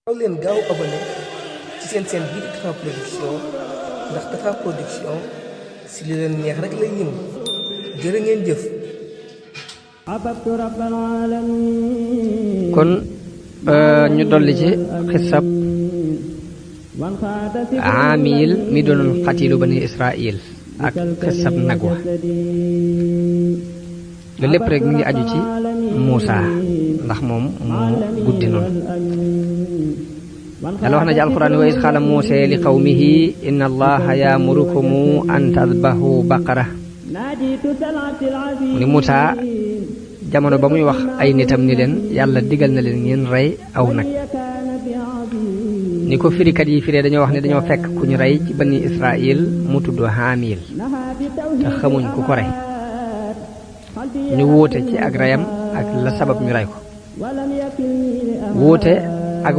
gaaw leen gaaw abonné ci seen bii di Tapha Production ndax Tapha Production si li leen neex rek lay yëngu jërë ngeen jëf. kon ñu dolli ci xisab Aamil mi doonoon xatiilu bani Israil ak xisab nag wa loolu lépp rek mi ngi aju ci Muusa ndax moom moo guddi noonu. Yàlla wax na ci alquran wa iz qaala Muusaa li qawmihi inna allaha ya'murukum an tadbahu baqara mu ni Muusaa jamono ba muy wax ay nitam ni leen yàlla digal na leen ngeen rey aw nag. ni ko firikat yi firee dañoo wax ne dañoo fekk ku ñu rey ci bani Israil mu tudd Haamil te xamuñ ku ko rey ñu wuute ci ak reyam ak la sabab ñu rey ko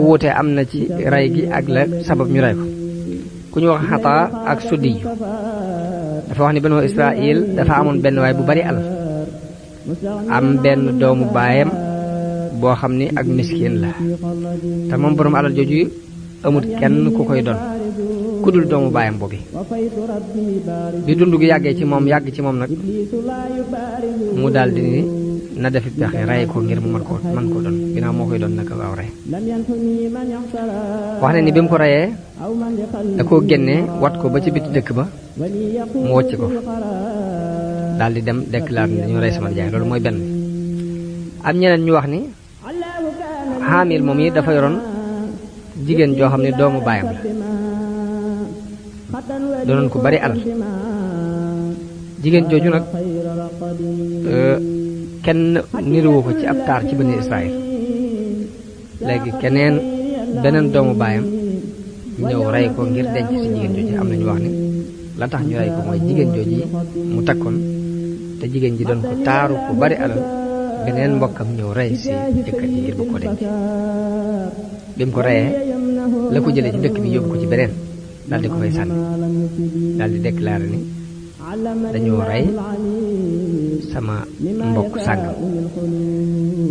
wuute am na ci rey gi ak la sabab ñu rey ko ku ñu wax Xataa ak Suddi dafa wax ni banu Israil dafa amoon benn waay bu bari alal am benn doomu baayam boo xam ni ak miskin la te moom borom alal jooju amut kenn ku koy doon ku dul doomu baayam boobu bi dund gi yàgg ci moom nag mu daldi ni na defi pexe rey ko ngir mu mën ko doon ginnaaw moo koy doon naka waaw rey wax ne ni bi mu ko reyee da koo génnee wat ko ba ci biti dëkk ba mu wocc ko daldi dem déclare ni dañu rey sama jaay loolu mooy benn am ñeneen ñu wax ni Haamil moom yi dafa yoroon jigéen joo xam ne doomu baayam la doonoon ko bari alal jigéen jooju nag kenn niruwu ko ci ab taar ci bani Israil léegi beneen doomu baayam ñëw rey ko ngir denc ci jigéen jooju am na ñu wax ni la tax ñu rey ko mooy jigéen jooju mu takkoon te jigéen ji doon ko taaru ku bari alal beneen mbokkam ñëw rey si jëkkër ji ngir bu ko denc bi mu ko reyee la ko jëlee ci dëkk bi yóbbu ko ci beneen daldi ko fay sànni daldi déclaré ni dañoo rey sama mbokk sàngam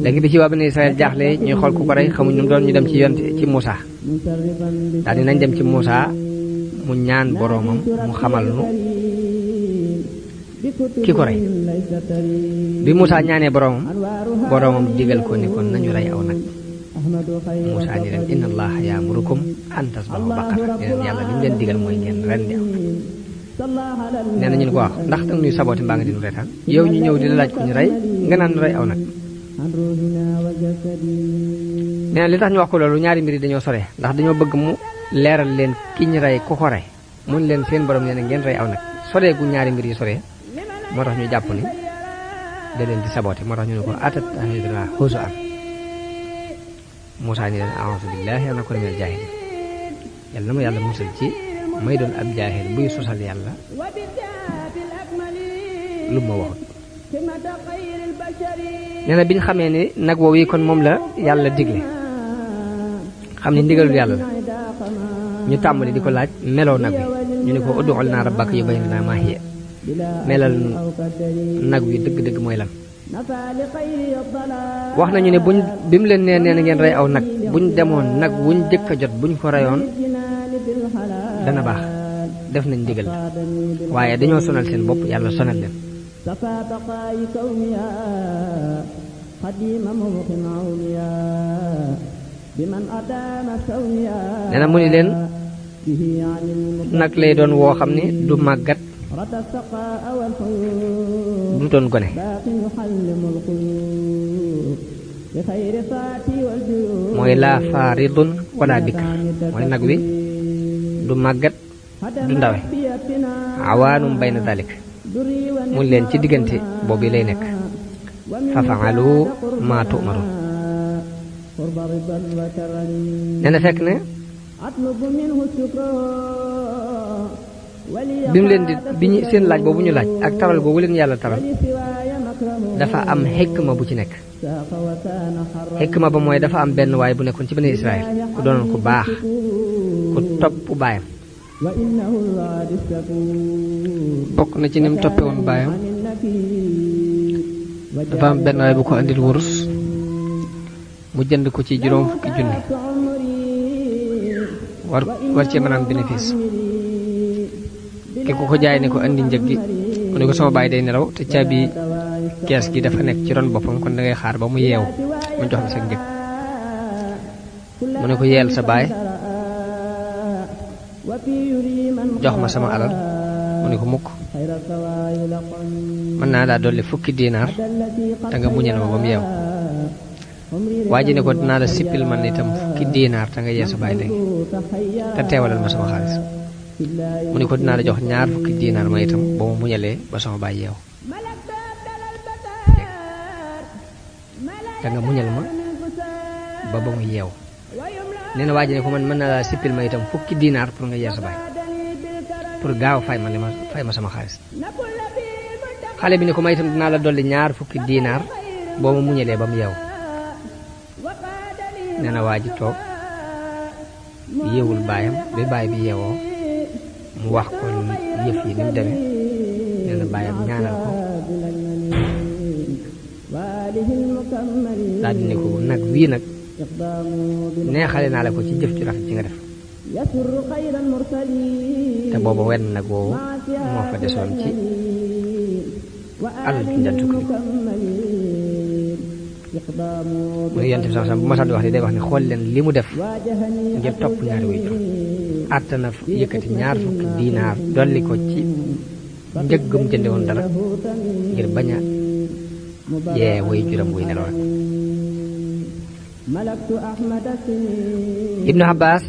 léegi bi ci waa bani Israël jaaxle ñuy xool ku ko rey xamuñ nu mu doon ñu dem ci Muusa daldi nañ dem ci Muusa mu ñaan boroomam mu xamal nu ki ko rey bi Muusa ñaanee boroomam digal ko ni kon nañu rey aw nag Muusa ni leen inna allaha ya'murukum an tasbahu baqara ni leen yàlla li mu leen digal mooy ngeen rendi aw nag nee na ñu ko wax ndax danga ñuy saboote mbaa nga dinu reetaan yow ñu ñëw di la laaj ko ñu rey nga naan rey aw nag nee na li tax ñu wax ko loolu ñaari mbir yi dañoo sore ndax dañoo bëgg mu leeral leen ki ñu rey ku ko rey mun leen seen borom nee na ngeen rey aw nag sore gu ñaari mbir yi sore moo tax ñu jàpp ni da leen di saboote moo tax ñu ne ko atatahiduna huzuwan Muusaa ni leen a'uuzu billaahi an akuuna minal jaahiliin yàlla na ma yàlla musal ci may doon ab jaahil buy sosal yàlla lu ma waxut nee na bi ñu xamee ni nag woowu yi kon moom la yàlla digle xam ni ndigalul yàlla la ñu tàmbali di ko laaj meloo nag wi ñu ne ko ud'u lanaa rabbaka yubayyin lanaa maa hiya melal nag wi dëgg-dëgg mooy lan wax nañu ne bi mu leen nee na ngeen rey aw nag buñ demoon nag wuñ jëkk a jot buñ ko reyoon dana baax def nañ ndigal waaye dañoo sonal seen bopp yàlla sonal leen nee na mu ni leen nag lay doon woo xam ne du màggat du doon gone mooy laa faaridun wala bikr mooy nag wi du màggat du ndawe awaanum bayna dalik mu leen ci diggante boobu lay nekk fa fa'alu ma tu'marun nee na fekk ne bi mu leen bi ñu seen laaj boobu ñu laaj ak taral boobu leen yàlla taral dafa am xikma bu ci nekk xikma ba mooy dafa am benn waay bu nekkoon ci bani Israël ku doonoon ku baax ku topp baayam bokk na ci ni mu toppe woon baayam dafa am benn waay bu ko andil wurus mu jënd ko ci juróom fukki junni war cee mën a am bénéfice ki ko jaay ne ko andi njëg gi mu ne ko sama baay day nelaw te caabi kees gi dafa nekk ci ron boppam kon da ngay xaar ba mu yeewu mu jox la sa njëg mu ne ko yeel sa baay jox ma sama alal mu ne ko mukk mën naa daa dolli fukki diinaar te nga muñal ma ba mu yeewu waa ji ne ko dinaa la sippil man itam fukki diinaar te nga yee sa baay léegi te teewalal ma sama xaalis mu ne ko dinaa la jox ñaar fukki diinaar ma itam ba ma muñalee ba sama baay yeewu te nga muñal ma ba mu yeewu nee na waa ji ne ko man mën naa la sippil ma itam fukki diinaar pour nga yee sa baay pour gaaw fay ma sama xaalis xale bi ne ko ma itam dinaa la dolli ñaar fukki diinaar boo ma muñalee ba mu yeewu nee na waa ji toog yeewul baayam ba baay bi yeewoo mu wax ko yëf yi ni mu demee nee na baayam ñaanal ko daal di ne ko nag wii nag neexale naa la ko ci jëf ci rafet ci nga def te booba wenn nag woowu moo fa desoon ci àll bi njant ko mu ne yonent bi sallallahu alayhi wasallam bu ma sax di wax ni day wax ne xool leen li mu def ngir topp ñaari way jur àtta na yëkkati ñaar fukki diinaar dolli ko ci njëggum jënde woon dara ngir bañ a yee way juram wuy nelaw rek Ibnu Abbas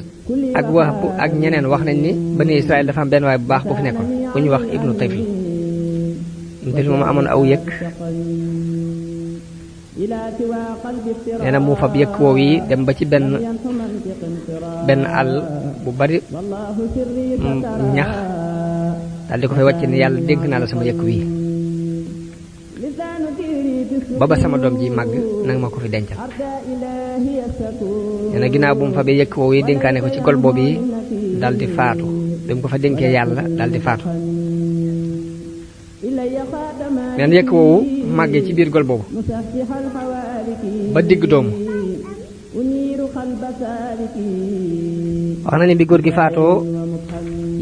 ak Wahb ak ñeneen wax nañ ni bani Israël dafa am benn waay bu baax bu fi nekkoon bu ñu wax Ibnu Tayfi moom amoon aw yëkk nee na mu fab yëkk woow yi dem ba ci benn àll bu bari ñax daal di ko fay wàcc ne yàlla dénk naa la sama yëkk wii ba sama doom ji màgg nanga ma ko fi dencal nee na ginnaaw bu mu fabee yëkk woow yi dénkaane ko ci gol boobu yi daal di faatu bi mu ko fa dénkee yàlla daal di faatu nee na yëkk woowu màggee ci biir gol boobu ba digg doomu wax na ni bi góor gi faatoo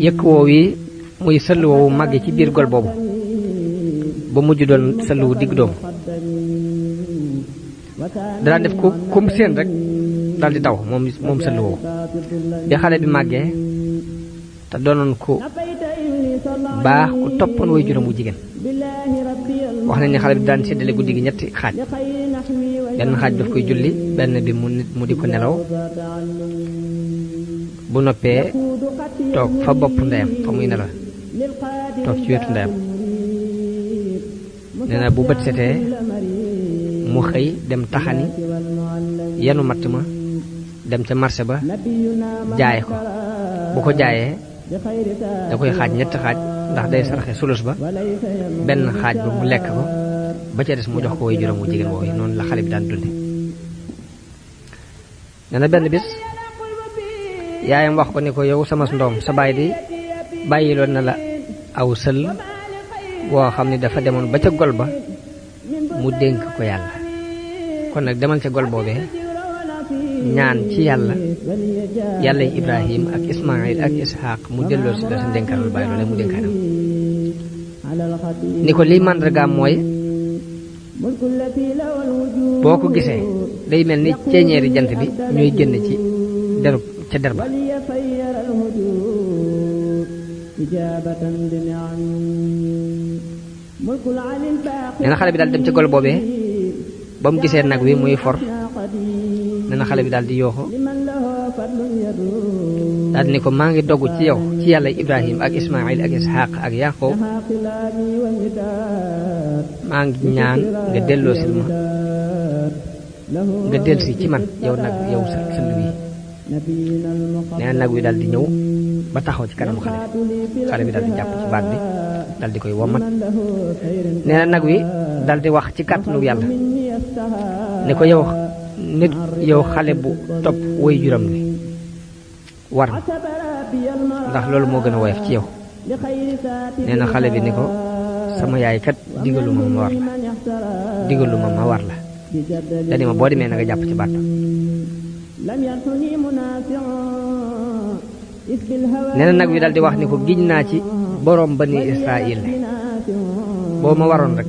yëkk woow yi muy sëll woowu màggee ci biir gol boobu ba mujj doon sëll wu digg doomu daan def ko comme seen rek daal di daw moom sëll woowu bi xale bi màggee te doonoon ko baax ku toppoon way juróom wu jigéen wax nañ ne xale bi daan séddale guddi gi ñetti xaaj benn xaaj daf koy julli benn bi mu di ko nelaw bu noppee toog fa bopp ndeyam fa muy nelaw toog ci wetu ndeyam nee na bu bët setee mu xëy dem taxani yenu matt ma dem ca marché ba jaay ko bu ko jaayee da koy xaaj ñetti xaaj ndax day saraxe sulus ba benn xaaj ba mu lekk ko ba ca des mu jox ko way juróom wu jigéen woowu noonu la xale bi daan dunde nee na benn bis yaayam wax ko ni ko yow sama ndoom sa baay di bàyyiloon na la aw sël woo xam ni dafa demoon ba ca gol ba mu dénk ko yàlla kon nag demal ca gol boobee ñaan ci yàlla Ibrahim ak Ismaïl ak Ishaq mu delloo si la sa dénkaanul bàyyi loolee mu dénkaanam ni ko liy màndargaam mooy boo ko gisee day mel ni ceeñeeri jant bi ñuy génn ci ca der ba nee na xale bi daal dem ca gol boobee ba mu gisee nag wi muy for nee na xale bi daal di yooxu daal di ne ko maa ngi dogu ci yow ci yàlla Ibrahim ak Ismaïl ak Ishaq ak Yaqub maa ngi ñaan nga delloosil ma nga delsi ci man yow nag yow sëll wi nee na nag wi daal di ñëw ba taxaw ci kanamu xale bi daal di jàpp ci baat bi daal di koy womat nee na nag wi daal di wax ci kàttanu yàlla ne ko yow xale bu topp woy juram bi war na ndax loolu moo gën a woyof ci yow nee na xale bi ni ko sama yaay kat digaluma ma war la dani ma boo demee na nga jàpp ci baat nee na nag wi daal di wax ni ko giñ naa ci borom bani Israil boo ma waroon rek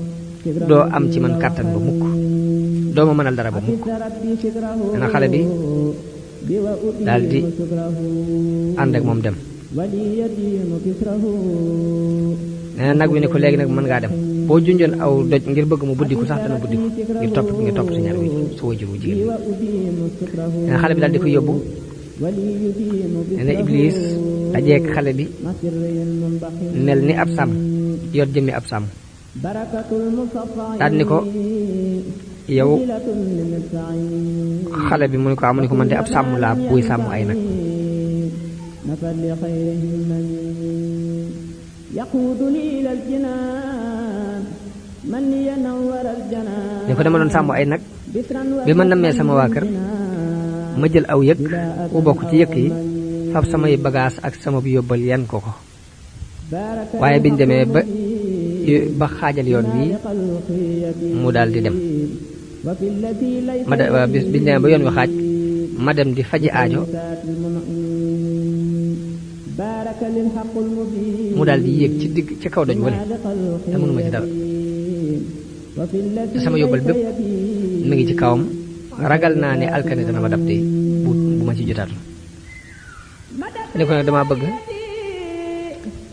doo am ci man kàttan ba mukk doo ma mënal dara ba mukk. nee na xale bi daal di ànd ak moom dem. nee na nag wi ne ko léegi nag mën ngaa dem boo junjoon aw doj ngir bëgg mu buddiku sax dana buddiku ngir topp sa ñaar sa wajur wu jigéen. nee na xale bi daal di ko yóbbu. nee na Iblis dajeek xale bi mel ni ab sàmm yor jëmmi ab sàmm daal ni ko yow xale bi mu ne ko amu ne ko man de ab sàmm laa buy sàmm ay nag. ne ko dama doon sàmm ay nag bi ma nammee sama waa kër ma jël aw yëg bu bokk ci yëkk yi fab samay bagaas ak sama bi yóbbal yan ko waaye biñ demee ba xaajal yoon wi mu daal di dem biñ demee ba yoon wi xaaj ma dem di faji aajo mu daal di yéeg ci kaw doj wale te mënuma ci dara te sama yóbbal bépp mi ngi ci kawam ragal naa ne alkane dana ma dab de bu ma ci jotaatu ne ko nag dama bëgg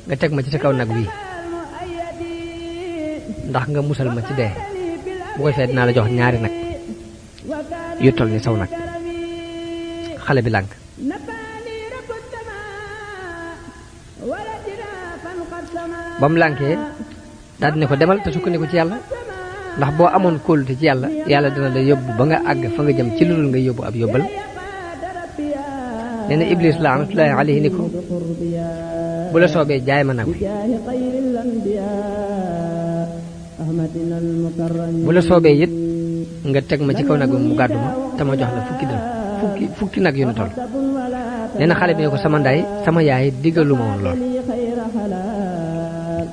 nga teg ma ci sa kaw nag wi ndax nga musal ma ci dee bu koy fee dinaa la jox ñaari nag yu toll ni saw nag. xale bi lànk ba mu lànkee daal di ne ko demal te sukkandiku ci yàlla ndax boo amoon kóolute ci yàlla yàlla dina la yóbbu ba nga àgg fa nga jëm ci lu dul nga yóbbu ab yóbbal. nee na Iblis laanatullaahi alayhi ni ko bu la soobee jaay ma nag wi bu la soobee it nga teg ma ci kaw nag wi mu gàddu ma te ma jox la fukki nag yu nu toll. nee na xale bi ne ko sama ndaay sama yaay diggalu ma woon lool.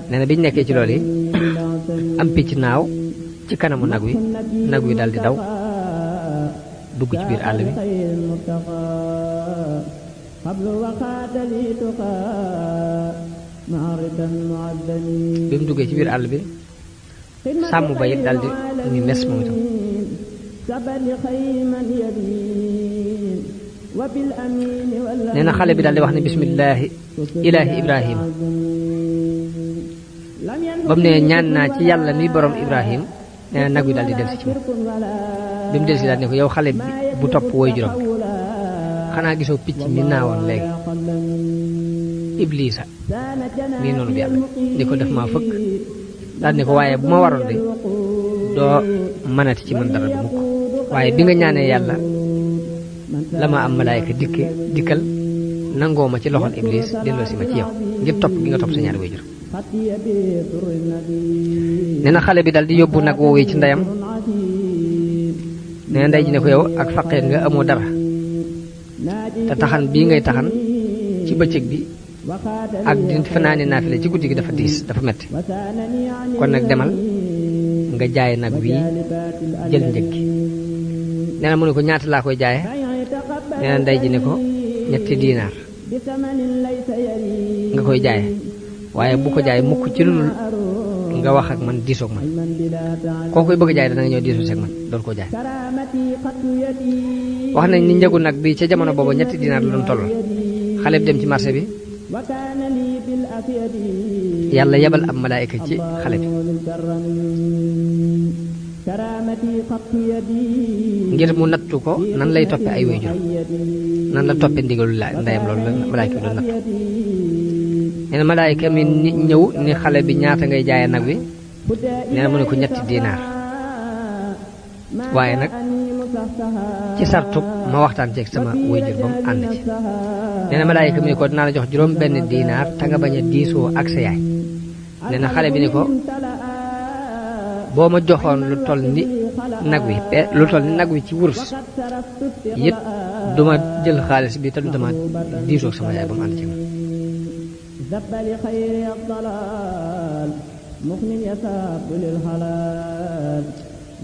nee na biñ nekkee ci loolu yi am picc naaw ci kanamu nag wi daal di daw dugg ci biir àll bi. bi mu duggee ci biir àll bi sàmm ba it daal di muy mes moom itam. nee na xale bi daal di wax ne bismillaahi ilaahi Ibrahima ba mu ne ñaan naa ci yàlla mi borom Ibrahim. nee na nag wi daal di delsi ci moom bi mu delsi daal ne ko yow xale bi bu topp woy juróom xanaa gisoo picc mi naawoon léegi Iblisa mii noonu bi yàlla ni ko def maa fëkk daal ne ko waaye bu ma waroon de doo mënati ci man dara bu mukk waaye bi nga ñaanee yàlla la ma am malaayka dikkal nangoo ma ci loxol Iblis delloo si ma ci yow ngir topp gi nga topp sa ñaari waajur. nee na xale bi daal di yóbbu nag woowee ci ndeyam. nee na ndey ji ne ko yow ak faqeet nga amoo dara te taxan bii ngay taxan ci bëccëg bi ak di fanaane naafile ci guddi gi dafa diis dafa metti kon nag demal nga jaay nag wii jël njëg gi. nee na mu ne ko ñaata laa koy jaaye. nee na ndey ji ne ko 3 diinaar nga koy jaaye waaye bu ko jaay mukk ci lu nga wax ak man diisoog man koo koy bëgg jaay dana nga ñëw diisoo seeg man doon koo jaay. wax nañ ni njëgu nag bi ca jamono boobu 3 diinaar la doon toll. xale bi dem ci marché bi yàlla yebal ab malaayika ci xale bi ngir mu nattu ko nan lay toppe ay waajur nan la toppe ndigalu ndeyam loolu la malaayika bi doon nattu. nee na malaayika mi ñëw ni xale bi ñaata ngay jaaye nag wi. nee na mu ne ko 3 diinaar waaye nag ci sartu ma waxtaan ceeg sama waajur ba mu ànd ci. nee na malaayika mi ne ko dinaa la jox juróom benn diinaar te nga bañ a diisoo ak sa yaay. nee na xale bi ni ko boo ma joxoon lu toll ni nag wi ci wurus it duma jël xaalis bi te du dama diisoo ak sama yaay ba mu ànd ci.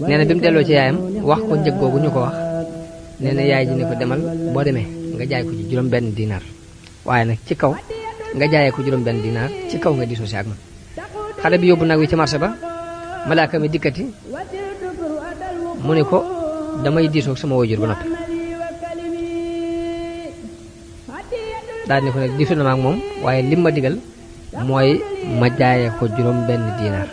nee na bi mu delloo ci yaayam wax ko njëg googu ñu ko wax nee na yaay ji ne ko demal boo demee nga jaay ko ci juróom benn dinaar waaye nag ci kaw nga jaayee ko juróom benn dinaar ci kaw nga diisoo si ak man xale bi yóbbu nag wi ci marché ba malaaka mi dikkati mu ne ko damay diisoo ak sama waajur ba noppi daal ne ko nag diisoo na ma ak moom waaye lim ma digal mooy ma jaayee ko juróom benn dinaar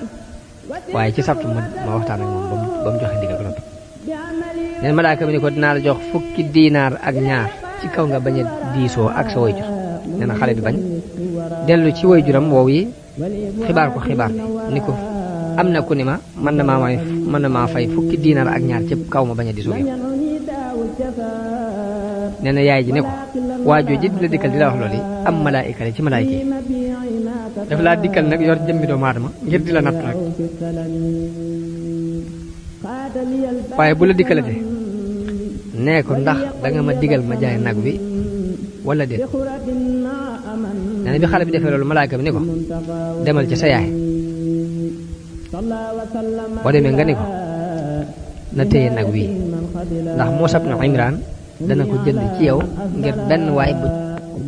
waaye ci sartu ma waxtaan ak moom ba mu joxe ndigal ba noppi neen malaaka mi ne ko dinaa la jox fukki dinaar ak ñaar ci kaw nga bañ a diisoo ak sa waajur nee na xale bi bañ dellu ci waajuram woow yi xibaar ko xibaar ni ko am na ku ni ma mën na maa fay fukki dinaar ak ñaar ci kaw ma bañ a diisoo yow nee na yaay ji ne ko waajoo ji di la dikkal di la wax loolu yi am malaayika la ci malaayika yi daf laa dikkal nag yor jëmmi doomu aadama ngir di la nattu rek waaye bu la dikkalate nee ko ndax danga ma digal ma jaay nag wi wala déet nee na bi xale bi defee loolu malaayika bi ne ko demal ci sa yaay boo demee nga ne ko na téye nag wi ndax Muusaa ibn Imraan dana ko jënd ci yow ngir benn waay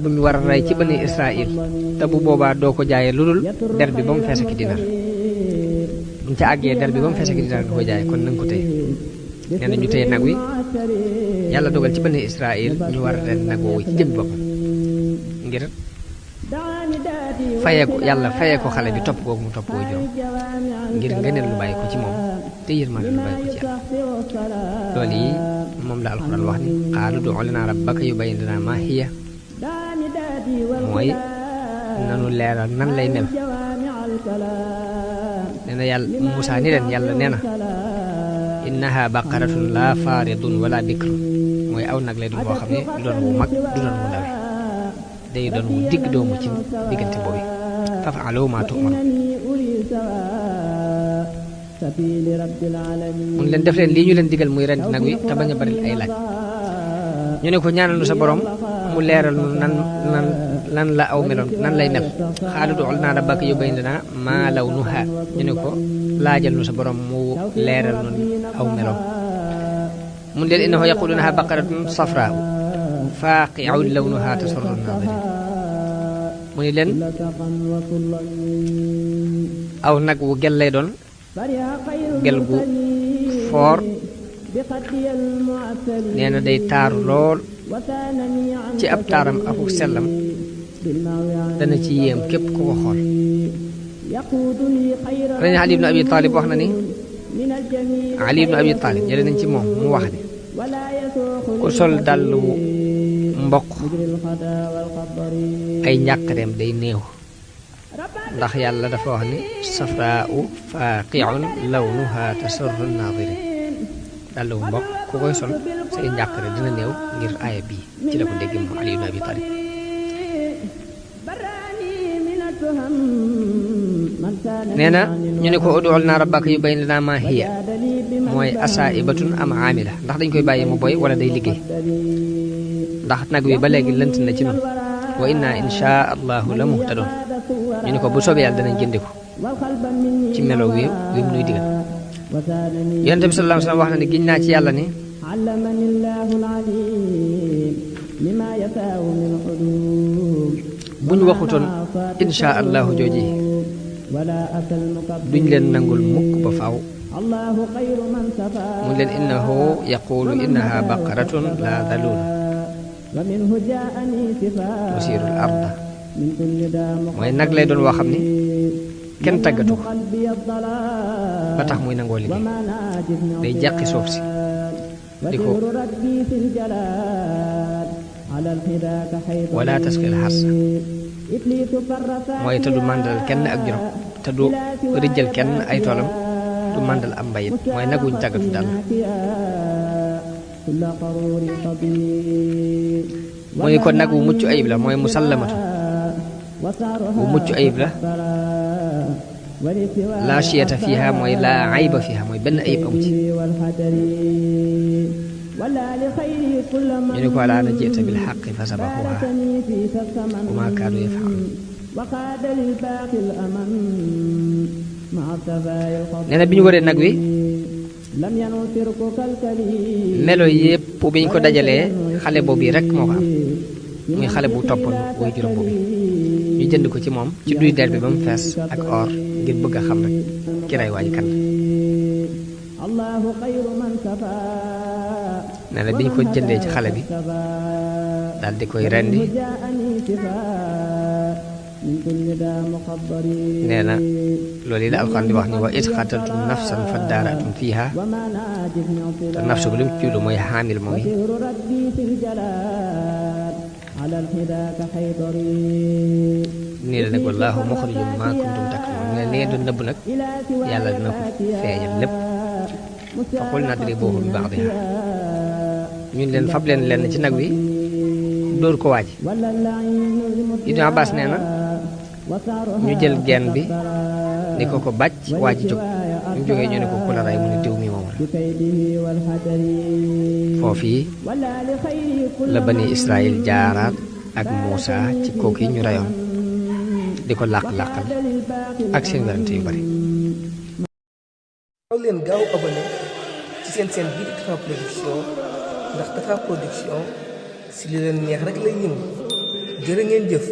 buñ war a rey ci bani Israël te bu boobaa doo ko jaayee lu dul der bi ba mu fees ak dinar buñ ca àggee der bi ba mu fees ak dinar nga koy jaayee kon nañ ko téye nee na ñu téye nag wi yàlla dogal ci bani Israël ñu war a ren nag woowu ci jëm boppam ngir fayee ko xale bi topp googu mu topp woo juróom ngir ngëneel lu bàyyi ko ci moom te yërmande lu bàyyi ko ci yàlla loolu yi moom la alxuraan wax ni qaalu ud'u lanaa rabbaka yubayyin lanaa maa hiya mooy nanu leeral nan lay mel nee na yàlla Muusaa ni leen yàlla nee na innaha baqaratun laa faaridun wala bikrun mooy aw nag lay doon boo xam ne du doon wu mag du doon wu ndawe day doon wu digg doomu ci diggante boobu faf'alu maa tu'maruun mun leen def leen lii ñu leen digal muy rendi nag wi te bañ a bari ay laaj ñu ne ko ñaanal nu sa borom mu leeral nu nan la aw meloon nan lay mel qaalu ud'u lanaa rabbaka yubayyin lanaa maa lawnuhaa ñu ne ko laajal nu sa borom mu leeral nu aw meloon mun leen innahu yaquluunahaa baqaratun safraa'u faaqi'un lawnuhaa tasurru n-naaziriin mu ni leen aw nag wu gel lay doon gel gu foor nee na day taaru lool ci ab taaram ak sellam dana ci yéem képp ku ko xool rañu Ali ibn Abi Talib wax na ni Ali ibn Abi Talib jële nañ ci moom mu wax ni ku sol dàllu mboq ay njàqareem day néew ndax yàlla dafa wax ni safraa'u faaqi'un lawnuhaa tasurru n-naaziriin dàllu mboq ku koy sol say njàqare dina néew ngir aaya bii ci la ko dégg moom Ali ibn Abi Talib nee na ñu ne ko ud'u lanaa rabbaka yubayyin lanaa maa hiya mooy asaa'ibatun am aamila ndax dañ koy bàyyi mu boy wala day liggéey ndax nag wi ba léegi lënt na ci nun wa inna inshaa allahu la muhtadoon ñu ne ko bu soobee yàlla danañ jëndiku ci melo wi mu nuy digal yonent bi sallallahu alayhi wa sallam wax na ne giñ naa ci yàlla ni bu ñu waxutoon inshaa allahu jooji duñ leen nangul mukk ba faaw mu leen innahu yaqulu innaha baqaratun la dalul tusiirul arda mooy nag lay doon woo xam ni kenn tàggatu ko ba tax muy nangoo liggéey day jàqi suuf si di ko wala tasqil xarsa mooy te du màndal kenn ak juróom te du rijjal kenn ay toolam du màndal am mbayit mooy nag wuñ tàggatu daal mooy ko nag wu mucc ayib la mooy musallamatu wu mucc ayib la laa shiyata fiha mooy laa ayba fiha mooy benn ayib amu ci ñu ne ko alaana ji'ta bil haqqi fa sabaquha wa ma kaadu yaf'aluun nee na bi ñu waree nag wi melo yépp biñ ko dajalee xale boobu rek moo ko am muy xale bu toppoon way juróom boobu ñu jënd ko ci moom ci duy der bi ba mu fees ak or ngir bëgg a xam rek ki ray waaji kan nee na biñ ko jëndee ci xale bi daal di koy rendi nee na loolu yi la alxuraan di wax ni wa it xataltum nafsan fa daaratum fiiha te nafsu ko li mu ci jublu mooy xaamil moom yi nii la nag wallaahu muxrijum maa kuntum taktumun ne li ngeen doon nëbb nag yàlla dina ko feeñal lépp fa qul nadribuuhu bi ba'diha ñun leen fab leen lenn ci nag wi dóor ko waaj Ibnu Abbas nee na ñu jël genn bi ni ko bàcc waaj jóg ñu jógee ñu ne ko ku la rey mu ne diw mi moom la foofii la bani Israël jaaraat ak Muusa ci kooku yi ñu reyoon di ko làq-làqal ak seen werante yu bari aw leen gaaw abonné ci seen bii di Tapha Production ndax Tapha Production si li leen neex rek lay yëngu jërë ngeen jëf